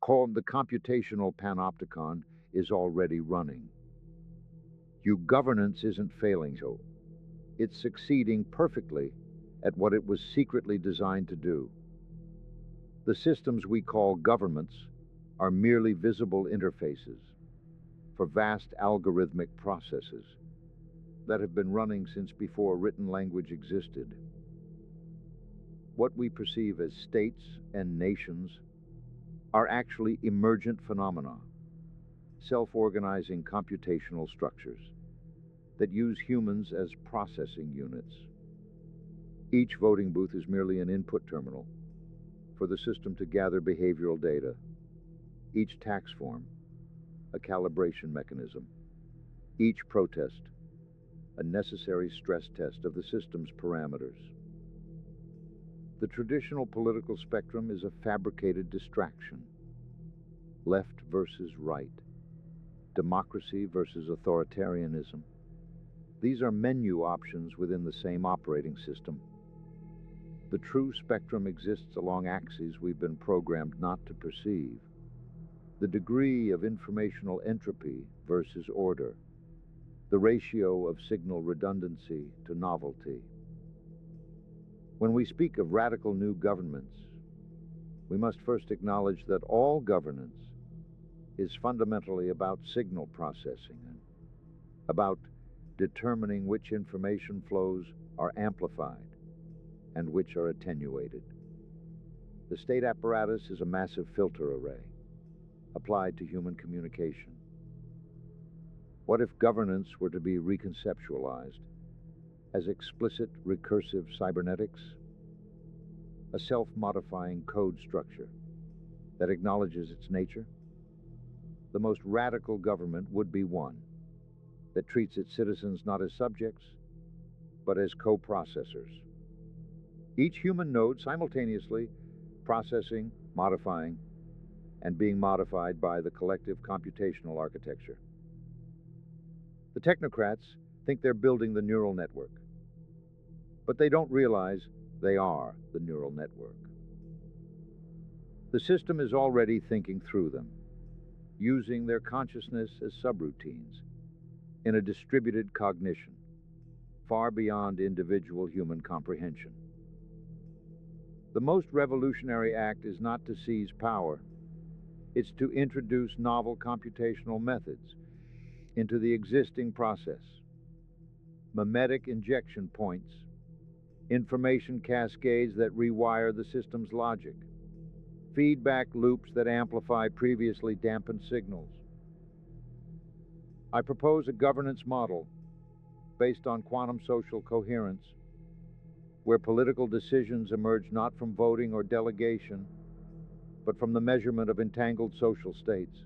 The computational panopticon is already running. Governance isn't failing, so it's succeeding perfectly at what it was secretly designed to do. The systems we call governments are merely visible interfaces for vast algorithmic processes that have been running since before written language existed. What we perceive as states and nations are actually emergent phenomena, self-organizing computational structures that use humans as processing units. Each voting booth is merely an input terminal for the system to gather behavioral data. Each tax form, a calibration mechanism. Each protest, a necessary stress test of the system's parameters. The traditional political spectrum is a fabricated distraction. Left versus right. Democracy versus authoritarianism. These are menu options within the same operating system. The true spectrum exists along axes we've been programmed not to perceive. The degree of informational entropy versus order. The ratio of signal redundancy to novelty. When we speak of radical new governments, we must first acknowledge that all governance is fundamentally about signal processing and about determining which information flows are amplified and which are attenuated. The state apparatus is a massive filter array applied to human communication. What if governance were to be reconceptualized as explicit recursive cybernetics? A self-modifying code structure that acknowledges its nature? The most radical government would be one that treats its citizens not as subjects, but as co-processors. Each human node simultaneously processing, modifying, and being modified by the collective computational architecture. The technocrats think they're building the neural network, but they don't realize they are the neural network. The system is already thinking through them, using their consciousness as subroutines in a distributed cognition, far beyond individual human comprehension. The most revolutionary act is not to seize power. It's to introduce novel computational methods into the existing process. Mimetic injection points, information cascades that rewire the system's logic, feedback loops that amplify previously dampened signals. I propose a governance model based on quantum social coherence, where political decisions emerge not from voting or delegation, but from the measurement of entangled social states.